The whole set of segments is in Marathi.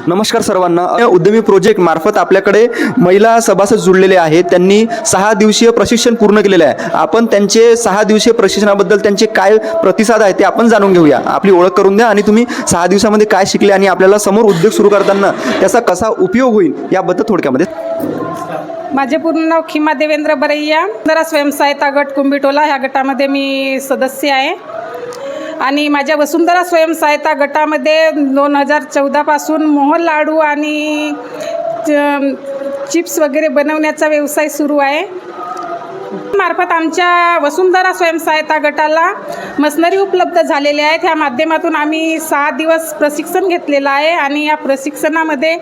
नमस्कार सर्वांना। उद्यमी प्रोजेक्ट मार्फत आपल्याकडे महिला सभासद जुळलेले आहेत। त्यांनी 6 दिवसीय प्रशिक्षण पूर्ण केलेले आहे। आपण त्यांचे 6 दिवसीय प्रशिक्षणाबद्दल त्यांचे काय प्रतिसाद आहे ते आपण जाणून घेऊया। आपली ओळख करून द्या आणि तुम्ही 6 दिवसामध्ये काय शिकले आणि आपल्याला समोर उद्योग सुरू करताना त्याचा कसा उपयोग होईल याबद्दल थोडक्यामध्ये। माझे पूर्ण नाव खिमा देवेंद्र बरैया, वसुंधरा स्वयंसहायता गट कुंभिटोला ह्या गटामध्ये मी सदस्य आहे। आणि माझ्या वसुंधरा स्वयंसहायता गटामध्ये 2014 पासून मोहन लाडू आणि चिप्स वगैरे बनवण्याचा व्यवसाय सुरू आहे। मार्फत आमच्या वसुंधरा स्वयंसहायता गटाला मशिनरी उपलब्ध झालेले आहेत। ह्या माध्यमातून आम्ही 6 दिवस प्रशिक्षण घेतलेलं आहे आणि या प्रशिक्षणामध्ये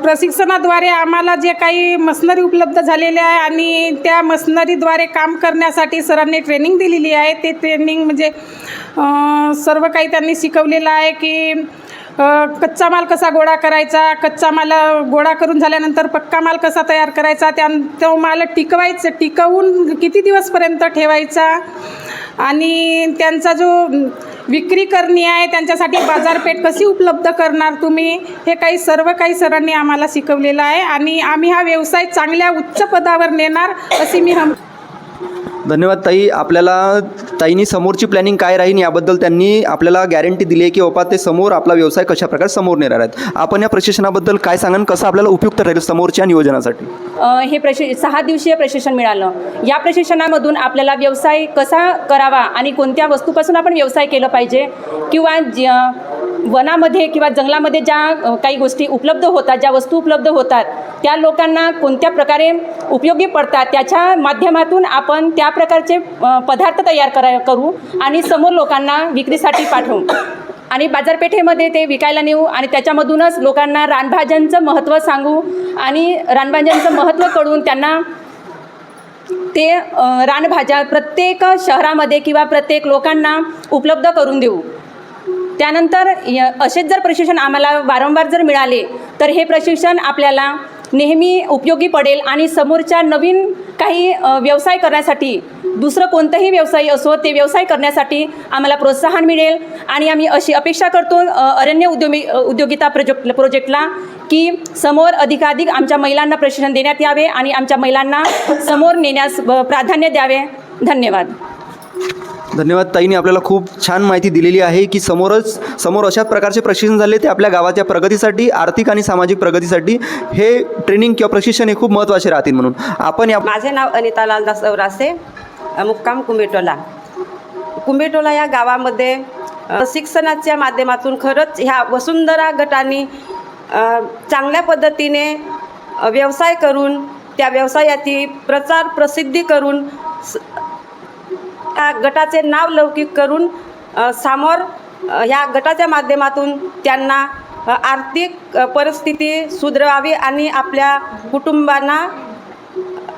प्रशिक्षणाद्वारे आम्हाला जे काही मशिनरी उपलब्ध झालेले आहे आणि त्या मशिनरीद्वारे काम करण्यासाठी सरांनी ट्रेनिंग दिलेली आहे। ते ट्रेनिंग म्हणजे सर्व काही त्यांनी शिकवलेलं आहे की कच्चा माल कसा गोळा करायचा, कच्चा माल गोळा करून झाल्यानंतर पक्का माल कसा तयार करायचा, तो माल टिकवून किती दिवसपर्यंत ठेवायचा आणि त्यांचा जो विक्री करणी आहे त्यांच्यासाठी बाजारपेठ कशी उपलब्ध करणार तुम्ही, हे सर्व काही सरांनी आम्हाला शिकवलेलं आहे आणि आम्ही हा व्यवसाय चांगल्या उच्च पदावर नेणार अशी मी धन्यवाद ताई। आपल्याला ताईंनी समोरची प्लॅनिंग काय राहील याबद्दल त्यांनी आपल्याला गॅरंटी दिली आहे की बाबा ते समोर आपला व्यवसाय कशा प्रकारे समोर नेणार आहेत। आपण या प्रशिक्षणाबद्दल काय सांगाल, कसं आपल्याला उपयुक्त राहील समोरच्या नियोजनासाठी? हे 6 दिवसीय प्रशिक्षण मिळालं। या प्रशिक्षणामधून आपल्याला व्यवसाय कसा करावा आणि कोणत्या वस्तूपासून आपण व्यवसाय केलं पाहिजे किंवा वनामध्ये किंवा जंगलामध्ये ज्या काही गोष्टी उपलब्ध होतात, ज्या वस्तू उपलब्ध होतात त्या लोकांना कोणत्या प्रकारे उपयोगी पडतात त्याच्या माध्यमातून आपण त्या प्रकारचे पदार्थ तयार करू आणि समोर लोकांना विक्रीसाठी पाठवू आणि बाजारपेठेमध्ये ते विकायला नेऊ आणि त्याच्यामधूनच लोकांना रानभाज्यांचं महत्त्व सांगू आणि रानभाज्यांचं महत्त्व कळून त्यांना ते रानभाज्या प्रत्येक शहरामध्ये किंवा प्रत्येक लोकांना उपलब्ध करून देऊ। त्यानंतर असेच जर प्रशिक्षण आम्हाला वारंवार जर मिळाले तर हे प्रशिक्षण आपल्याला नेहमी उपयोगी पडेल आणि समोरच्या नवीन काही व्यवसाय करण्यासाठी, दुसरं कोणताही व्यवसाय असो ते व्यवसाय करण्यासाठी आम्हाला प्रोत्साहन मिळेल आणि आम्ही अशी अपेक्षा करतो अरण्य उद्योगिता प्रोजेक्टला की समोर अधिकाधिक आमच्या महिलांना प्रशिक्षण देण्यात यावे आणि आमच्या महिलांना समोर नेण्यास प्राधान्य द्यावे। धन्यवाद। धन्यवाद ताईंनी आपल्याला खूप छान माहिती दिलेली आहे की समोर अशा प्रकारचे प्रशिक्षण झाले ते आपल्या गावाच्या प्रगतीसाठी, आर्थिक आणि सामाजिक प्रगतीसाठी हे ट्रेनिंग किंवा प्रशिक्षण हे खूप महत्त्वाचे राहतील। म्हणून आपण माझे नाव अनिता लालदास औरासे, मुक्काम कुंभिटोला या गावामध्ये शिक्षणाच्या माध्यमातून खरंच ह्या वसुंधरा गटांनी चांगल्या पद्धतीने व्यवसाय करून त्या व्यवसायाची प्रचार प्रसिद्धी करून गटाचे नाव लौकिक करून समोर ह्या गटाच्या माध्यमातून त्यांना आर्थिक परिस्थिती सुधारावी आणि आपल्या कुटुंबांना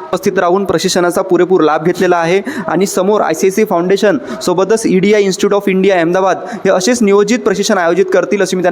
उपस्थित राहून प्रशिक्षणाचा पुरेपूर लाभ घेतलेला आहे आणि समोर ICICI फाउंडेशन सोबतच EDI institute of India Ahmedabad हे असेच नियोजित प्रशिक्षण आयोजित करतील अशी मी त्यांना